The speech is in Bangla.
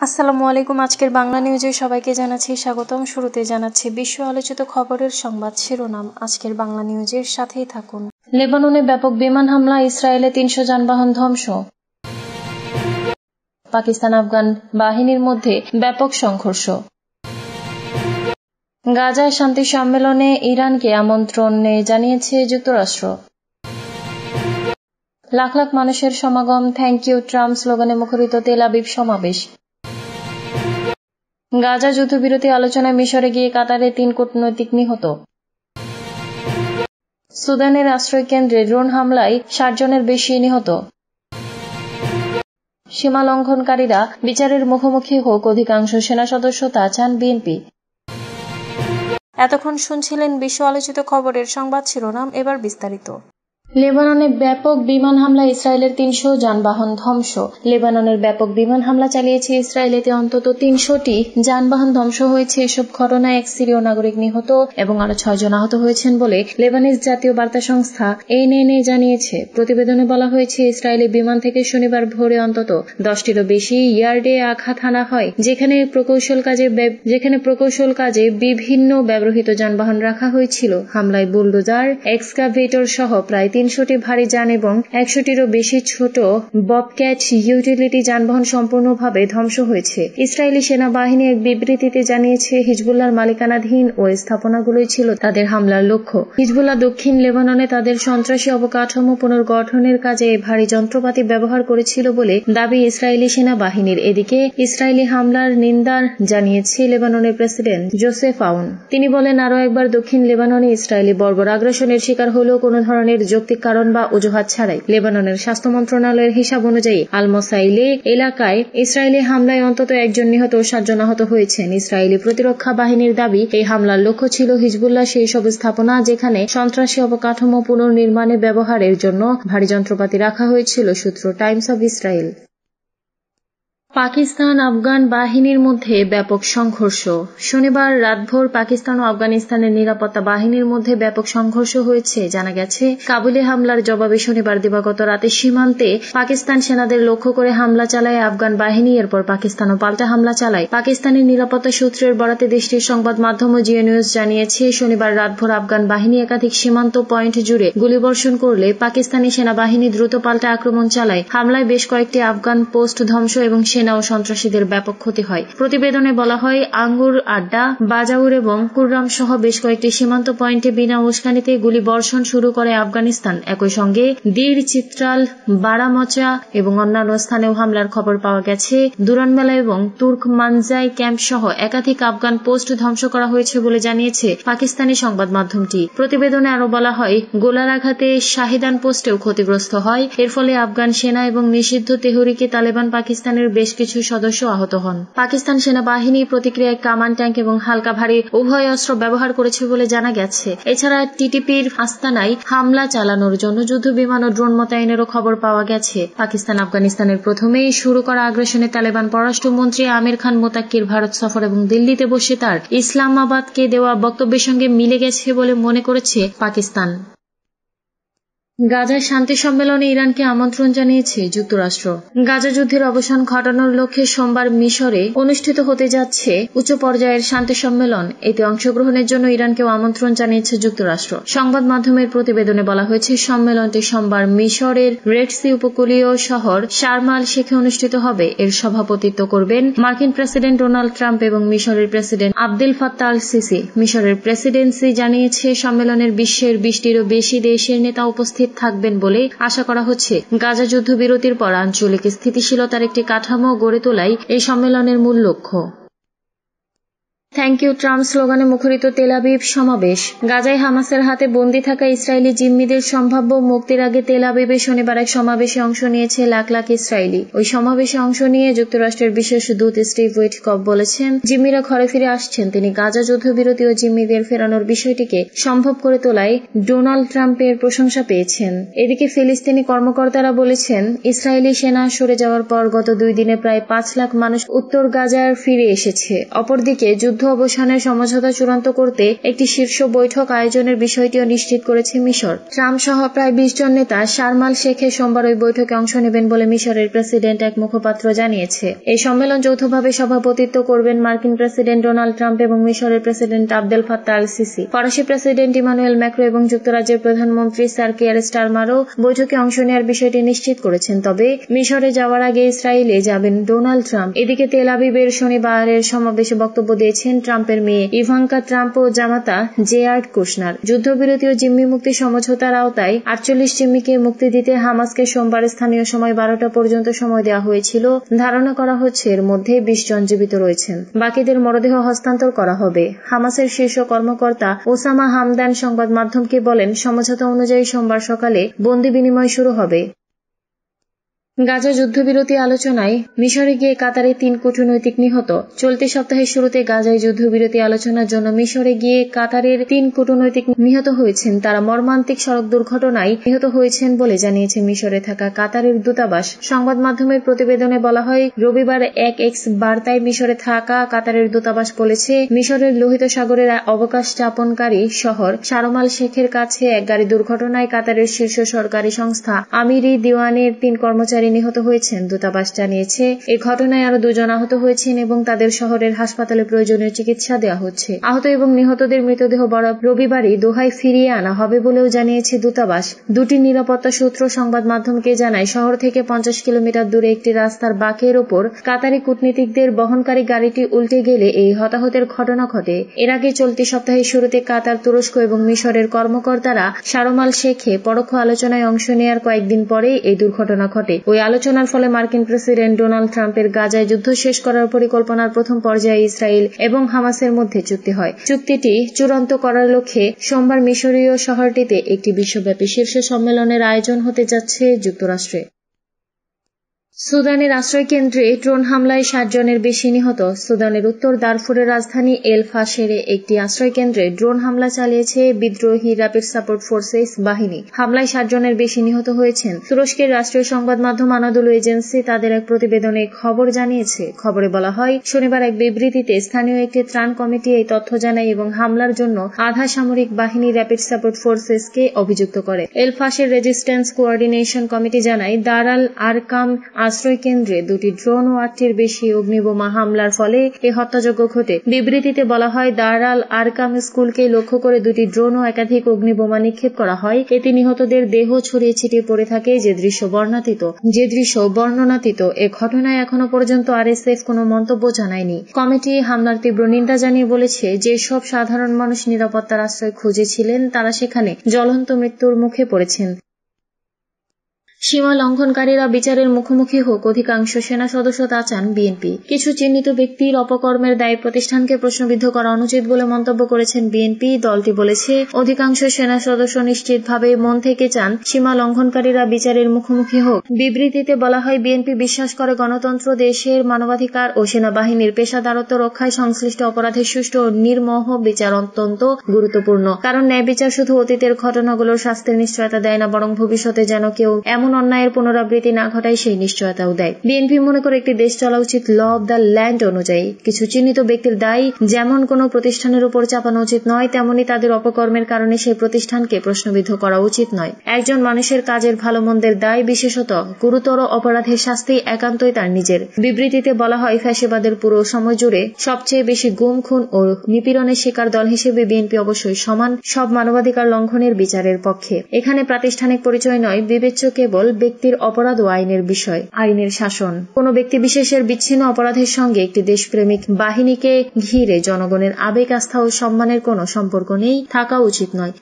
আসসালামু আলাইকুম। আজকের বাংলা নিউজে সবাইকে জানাচ্ছি স্বাগতম। শুরুতে জানাচ্ছি বিশ্ব আলোচিত খবরের সংবাদ শিরোনাম। আজকের বাংলা নিউজের সাথেই থাকুন। লেবাননে ব্যাপক বিমান হামলা, ইসরায়েলে 300 যানবাহন ধ্বংস। পাকিস্তান আফগান বাহিনীর মধ্যে ব্যাপক সংঘর্ষ। গাজায় শান্তি সম্মেলনে ইরানকে আমন্ত্রণ জানিয়েছে যুক্তরাষ্ট্র। লাখ লাখ মানুষের সমাগম, থ্যাংক ইউ ট্রাম্প স্লোগানে মুখরিত তেল আবিব সমাবেশ। গাজা যুদ্ধবিরতি আলোচনায় মিশরে গিয়ে কাতারে 3 কূটনৈতিক নিহত। সুদানের আশ্রয়কেন্দ্রে ড্রোন হামলায় 60 জনের বেশি নিহত। সীমা লঙ্ঘনকারীরা বিচারের মুখোমুখি হোক, অধিকাংশ সেনা সদস্য তা চান বিএনপি। এতক্ষণ শুনছিলেন বিশ্ব আলোচিত খবরের সংবাদ শিরোনাম, এবার বিস্তারিত। লেবাননে ব্যাপক বিমান হামলা, ইসরায়েলের 300 যানবাহন ধ্বংস। লেবাননের ব্যাপক বিমান হামলা চালিয়েছে ইসরায়েল, এতে অন্তত 300টি যানবাহন ধ্বংস হয়েছে। এসব ঘটনায় এক সিরীয় নাগরিক নিহত এবং আরো 6 জন আহত হয়েছেন বলে লেবানিজ জাতীয় বার্তা সংস্থা এএনএ জানিয়েছে। প্রতিবেদনে বলা হয়েছে, ইসরায়েলি বিমান থেকে শনিবার ভোরে অন্তত 10টিরও বেশি ইয়ার্ডে আঘাত হানা হয়, যেখানে প্রকৌশল কাজে বিভিন্ন ব্যবহৃত যানবাহন রাখা হয়েছিল। হামলায় বুলডোজার, এক্সকাভেটর সহ প্রায় 300টি ভারী যান এবং 100টিরও বেশি ছোট ববক্যাট ইউটিলিটি যানবাহন সম্পূর্ণভাবে ধ্বংস হয়েছে। ইসরায়েলি সেনাবাহিনী এক বিবৃতিতে জানিয়েছে, হিজবুল্লাহর মালিকানাধীন ওই স্থাপনাগুলোই ছিল তাদের হামলার লক্ষ্য। হিজবুল্লাহ দক্ষিণ লেবাননে তাদের সন্ত্রাসী অবকাঠামো পুনর্গঠনের কাজে ভারী যন্ত্রপাতি ব্যবহার করেছিল বলে দাবি ইসরায়েলি সেনাবাহিনীর। এদিকে ইসরায়েলি হামলার নিন্দা জানিয়েছে লেবাননের প্রেসিডেন্ট জোসেফ আউন। তিনি বলেন, আরও একবার দক্ষিণ লেবাননে ইসরায়েলি বর্বর আগ্রাসনের শিকার হলেও কোনো ধরনের যৌক্তিক কারণ বা অজুহাত ছাড়াই। লেবাননের স্বাস্থ্য মন্ত্রণালয়ের হিসাব অনুযায়ী আল-মোসাইলে এলাকায় ইসরায়েলি হামলায় অন্তত 1 জন নিহত ও 7 জন আহত হয়েছেন। ইসরায়েলি প্রতিরক্ষা বাহিনীর দাবি, এই হামলার লক্ষ্য ছিল হিজবুল্লাহ সেই সব স্থাপনা যেখানে সন্ত্রাসী অবকাঠামো পুনর্নির্মাণে ব্যবহারের জন্য ভারী যন্ত্রপাতি রাখা হয়েছিল। সূত্র Times of Israel. Pakistan Afghan বাহিনীর মধ্যে ব্যাপক সংঘর্ষ। শনিবার রাতভর পাকিস্তান ও আফগানিস্তানের নিরাপত্তা বাহিনীর মধ্যে ব্যাপক সংঘর্ষ হয়েছে। জানা গেছে, কাবুলে হামলার জবাবে শনিবার দিবাগত রাতে সীমান্তে পাকিস্তান সেনাদের লক্ষ্য করে হামলা চালায় আফগান বাহিনী। এরপর পাকিস্তানও পাল্টা হামলা চালায়। পাকিস্তানের নিরাপত্তা সূত্রের বরাতে দেশটির সংবাদ মাধ্যম জিও নিউজ জানিয়েছে, শনিবার রাতভর আফগান বাহিনী একাধিক সীমান্ত পয়েন্ট জুড়ে গুলিবর্ষণ করলে পাকিস্তানি সেনাবাহিনী দ্রুত পাল্টা আক্রমণ চালায়। হামলায় বেশ কয়েকটি আফগান পোস্ট ধ্বংস এবং সেনা ও সন্ত্রাসীদের ব্যাপক ক্ষতি হয়। প্রতিবেদনে বলা হয়, আঙ্গুর আড্ডা, বাজাউর এবং কুররাম সহ বেশ কয়েকটি সীমান্ত পয়েন্টে বিনা উস্কানিতে গুলি বর্ষণ শুরু করে আফগানিস্তান। একই সঙ্গে দীর, চিত্রাল, বারামচা এবং অন্যান্য স্থানেও হামলার খবর পাওয়া গেছে। দুরানমেলা এবং তুর্কমানজাই ক্যাম্প সহ একাধিক আফগান পোস্ট ধ্বংস করা হয়েছে বলে জানিয়েছে পাকিস্তানি সংবাদ মাধ্যমটি। প্রতিবেদনে আরো বলা হয়, গোলার আঘাতে শাহিদান পোস্টেও ক্ষতিগ্রস্ত হয়। এর ফলে আফগান সেনা এবং নিষিদ্ধ তেহরিকে তালেবান পাকিস্তানের বেশ কিছু সদস্য আহত হন। পাকিস্তান সেনাবাহিনী প্রতিক্রিয়ায় কামান, ট্যাঙ্ক এবং হালকা ভারী উভয় অস্ত্র ব্যবহার করেছে বলে জানা গেছে। এছাড়া টিটিপির আস্তানায় হামলা চালানোর জন্য যুদ্ধ বিমান ও ড্রোন মোতায়েনেরও খবর পাওয়া গেছে। পাকিস্তান আফগানিস্তানের প্রথমেই শুরু করা আগ্রাসনে তালেবান পররাষ্ট্রমন্ত্রী আমির খান মোতাক্কির ভারত সফর এবং দিল্লিতে বসে তার ইসলামাবাদকে দেওয়া বক্তব্যের সঙ্গে মিলে গেছে বলে মনে করেছে পাকিস্তান। গাজায় শান্তি সম্মেলনে ইরানকে আমন্ত্রণ জানিয়েছে যুক্তরাষ্ট্র। গাজা যুদ্ধের অবসান ঘটানোর লক্ষ্যে সোমবার মিশরে অনুষ্ঠিত হতে যাচ্ছে উচ্চ পর্যায়ের শান্তি সম্মেলন। এতে অংশগ্রহণের জন্য ইরানকেও আমন্ত্রণ জানিয়েছে যুক্তরাষ্ট্র। সংবাদ মাধ্যমের প্রতিবেদনে বলা হয়েছে, সম্মেলনটি সোমবার মিশরের রেড সি উপকূলীয় শহর শারম আল শেখে অনুষ্ঠিত হবে। এর সভাপতিত্ব করবেন মার্কিন প্রেসিডেন্ট ডোনাল্ড ট্রাম্প এবং মিশরের president Abdel Fattah al CC. মিশরের প্রেসিডেন্সি জানিয়েছে, সম্মেলনের বিশ্বের 20টিরও বেশি দেশের নেতা উপস্থিত থাকবেন বলে আশা করা হচ্ছে। গাজা যুদ্ধবিরতির পর আঞ্চলিক স্থিতিশীলতার একটি কাঠামো গড়ে তোলাই এই সম্মেলনের মূল লক্ষ্য। থ্যাংক ইউ ট্রাম্প স্লোগানে মুখরিত তেল আবিব সমাবেশ। গাজায় হামাসের হাতে বন্দী থাকা ইসরায়েলি জিম্মিদের সম্ভাব্য মুক্তির আগে তেল আবিবে শনিবার এক সমাবেশে অংশ নিয়েছে লাখ লাখ ইসরায়েলি। ওই সমাবেশে অংশ নিয়ে যুক্তরাষ্ট্রের বিশেষ দূত স্টিভ উইটকফ বলেছেন, জিম্মিরা ঘরে ফিরে আসছেন। তিনি গাজা যুদ্ধবিরতি ও জিম্মিদের ফেরানোর বিষয়টিকে সম্ভব করে তোলায় ডোনাল্ড ট্রাম্পের প্রশংসা পেয়েছেন। এদিকে ফিলিস্তিনি কর্মকর্তারা বলেছেন, ইসরায়েলি সেনা সরে যাওয়ার পর গত 2 দিনে প্রায় 5 লাখ মানুষ উত্তর গাজায় ফিরে এসেছে। অপরদিকে যুদ্ধ অবসানের সমঝোতা চূড়ান্ত করতে একটি শীর্ষ বৈঠক আয়োজনের বিষয়টিও নিশ্চিত করেছে মিশর। ট্রাম্প সহ প্রায় 20 জন নেতা শার্ম আল শেখে সোমবার ওই বৈঠকে অংশ নেবেন বলে মিশরের প্রেসিডেন্ট এক মুখপাত্র জানিয়েছে। এই সম্মেলন যৌথভাবে সভাপতিত্ব করবেন মার্কিন প্রেসিডেন্ট ডোনাল্ড ট্রাম্প এবং মিশরের president Abdel Fattah al CC. ফরাসি প্রেসিডেন্ট ইমানুয়েল ম্যাক্রো এবং যুক্তরাজ্যের প্রধানমন্ত্রী স্যার কিয়ার স্টারমারও বৈঠকে অংশ নেওয়ার বিষয়টি নিশ্চিত করেছেন। তবে মিশরে যাওয়ার আগে ইসরায়েলে যাবেন ডোনাল্ড ট্রাম্প। এদিকে তেল আবিবের শনিবারের সমাবেশে বক্তব্য দিয়েছেন ট্রাম্পের মেয়ে ইভাঙ্কা ট্রাম্প ও জামাতা জেয়ার্ড কুশনার। যুদ্ধবিরতি ও জিম্মি মুক্তি সমঝোতার আওতায় 48 জিম্মিকে মুক্তি দিতে হামাসকে সোমবার স্থানীয় সময় 12টা পর্যন্ত সময় দেওয়া হয়েছিল। ধারণা করা হচ্ছে এর মধ্যে 20 জন জীবিত রয়েছেন। বাকিদের মরদেহ হস্তান্তর করা হবে। হামাসের শীর্ষ কর্মকর্তা ওসামা হামদান সংবাদ মাধ্যমকে বলেন, সমঝোতা অনুযায়ী সোমবার সকালে বন্দি বিনিময় শুরু হবে। গাজা যুদ্ধবিরতি আলোচনায় মিশরে গিয়ে কাতারে 3 কূটনৈতিক নিহত। চলতি সপ্তাহের শুরুতে গাজায় যুদ্ধবিরতি আলোচনার জন্য মিশরে গিয়ে কাতারের 3 কূটনৈতিক নিহত হয়েছেন। তারা মর্মান্তিক সড়ক দুর্ঘটনায় নিহত হয়েছেন বলে জানিয়েছে মিশরে থাকা কাতারের দূতাবাস। সংবাদ মাধ্যমের প্রতিবেদনে বলা হয়, রবিবার এক এক্স বার্তায় মিশরে থাকা কাতারের দূতাবাস বলেছে, মিশরের লোহিত সাগরের অবকাশ যাপনকারী শহর শারম আল শেখের কাছে এক গাড়ি দুর্ঘটনায় কাতারের শীর্ষ সরকারি সংস্থা আমিরি দিওয়ানের 3 কর্মচারী নিহত হয়েছেন। দূতাবাস জানিয়েছে, এই ঘটনায় আরো 2 জন আহত হয়েছেন এবং তাদের শহরের হাসপাতালে প্রয়োজনীয় চিকিৎসা দেওয়া হচ্ছে। আহত এবং নিহতদের মৃতদেহ রবিবারই দোহায় ফিরিয়ে আনা হবে বলেও জানিয়েছে দূতাবাস। 2টি নিরাপত্তা সূত্র সংবাদ মাধ্যমকে জানায়, শহর থেকে 50 কিলোমিটার দূরে একটি রাস্তার বাঁকের ওপর কাতারি কূটনীতিকদের বহনকারী গাড়িটি উল্টে গেলে এই হতাহতের ঘটনা ঘটে। এর আগে চলতি সপ্তাহের শুরুতে কাতার, তুরস্ক এবং মিশরের কর্মকর্তারা শারম আল শেখে পরোক্ষ আলোচনায় অংশ নেওয়ার কয়েকদিন পরেই এই দুর্ঘটনা ঘটে। ওই আলোচনার ফলে মার্কিন প্রেসিডেন্ট ডোনাল্ড ট্রাম্পের গাজায় যুদ্ধ শেষ করার পরিকল্পনার প্রথম পর্যায়ে ইসরায়েল এবং হামাসের মধ্যে চুক্তি হয়। চুক্তিটি চূড়ান্ত করার লক্ষ্যে সোমবার মিশরীয় শহরটিতে একটি বিশ্বব্যাপী শীর্ষ সম্মেলনের আয়োজন হতে যাচ্ছে যুক্তরাষ্ট্রে। সুদানের আশ্রয়কেন্দ্রে ড্রোন হামলায় 60 জনের বেশি নিহত। সুদানের উত্তর দারফুরের রাজধানী এল ফাশেরে একটি আশ্রয়কেন্দ্রে ড্রোন হামলা চালিয়েছে বিদ্রোহী র্যাপিড সাপোর্ট ফোর্সেস বাহিনী। হামলায় 60 জনের বেশি নিহত হয়েছেন। তুরস্কের রাষ্ট্রীয় সংবাদ মাধ্যম আনাদোলু এজেন্সি তাদের এক প্রতিবেদনে খবর জানিয়েছে। খবরে বলা হয়, শনিবার এক বিবৃতিতে স্থানীয় একটি ত্রাণ কমিটি এই তথ্য জানায় এবং হামলার জন্য আধা সামরিক বাহিনী র্যাপিড সাপোর্ট ফোর্সেসকে অভিযুক্ত করে। এল ফাশের রেজিস্ট্যান্স কোঅর্ডিনেশন কমিটি জানায়, দার আল আরকাম আশ্রয় কেন্দ্রে 2টি ড্রোন ও 8টির বেশি অগ্নিবোমা হামলার ফলে এই হত্যাযজ্ঞ ঘটে। বিবৃতিতে বলা হয়, দার আল আরকাম স্কুলকে লক্ষ্য করে 2টি ড্রোন ও একাধিক অগ্নিবোমা নিক্ষেপ করা হয়। এতে নিহতদের দেহ ছড়িয়ে ছিটিয়ে পড়ে থাকে, যে দৃশ্য বর্ণনাতীত। এ ঘটনায় এখনো পর্যন্ত আরএসএফ কোনো মন্তব্য জানায়নি। কমিটি হামলার তীব্র নিন্দা জানিয়ে বলেছে, যে সব সাধারণ মানুষ নিরাপত্তার আশ্রয় খুঁজেছিলেন তারা সেখানে জ্বলন্ত মৃত্যুর মুখে পড়েছেন। সীমা লঙ্ঘনকারীরা বিচারের মুখোমুখি হোক, অধিকাংশ সেনা সদস্য তা চান বিএনপি। কিছু চিহ্নিত ব্যক্তির অপকর্মের দায়ে প্রতিষ্ঠানকে প্রশ্নবিদ্ধ করা অনুচিত বলে মন্তব্য করেছেন বিএনপি। দলটি বলেছে, অধিকাংশ সেনা সদস্য নিশ্চিতভাবে মন থেকে চান সীমা লঙ্ঘনকারীরা বিচারের মুখোমুখি হোক। বিবৃতিতে বলা হয়, বিএনপি বিশ্বাস করে গণতন্ত্র, দেশের মানবাধিকার ও সেনাবাহিনীর পেশাদারত্ব রক্ষায় সংশ্লিষ্ট অপরাধের সুষ্ঠু ও নির্মোহ বিচার অত্যন্ত গুরুত্বপূর্ণ। কারণ ন্যায় বিচার শুধু অতীতের ঘটনাগুলোর শাস্তির নিশ্চয়তা দেয় না, বরং ভবিষ্যতে যেন কেউ এমন অন্যায়ের পুনরাবৃত্তি না ঘটায় সেই নিশ্চয়তাও দেয়। বিএনপি মনে করে একটি দেশ চলা উচিত ল অব দ্য ল্যান্ড অনুযায়ী। কিছু চিহ্নিত ব্যক্তির দায় যেমন কোনো প্রতিষ্ঠানের উপর চাপানো উচিত নয়, তেমনি তাদের অপকর্মের কারণে সেই প্রতিষ্ঠানকে প্রশ্নবিদ্ধ করা উচিত নয়। একজন মানুষের কাজের ভালো মন্দের দায়, বিশেষত গুরুতর অপরাধের শাস্তি একান্তই তার নিজের। বিবৃতিতে বলা হয়, ফ্যাসিবাদের পুরো সময় জুড়ে সবচেয়ে বেশি গুম, খুন ও নিপীড়নের শিকার দল হিসেবে বিএনপি অবশ্যই সব মানবাধিকার লঙ্ঘনের বিচারের পক্ষে। এখানে প্রাতিষ্ঠানিক পরিচয় নয়, বিবেচ্য কেবল ব্যক্তির অপরাধ ও আইনের বিষয়, আইনের শাসন। কোন ব্যক্তি বিশেষের বিচ্ছিন্ন অপরাধের সঙ্গে একটি দেশপ্রেমিক বাহিনীকে ঘিরে জনগণের আবেগ, আস্থা ও সম্মানের কোনো সম্পর্ক নেই, থাকা উচিত নয়।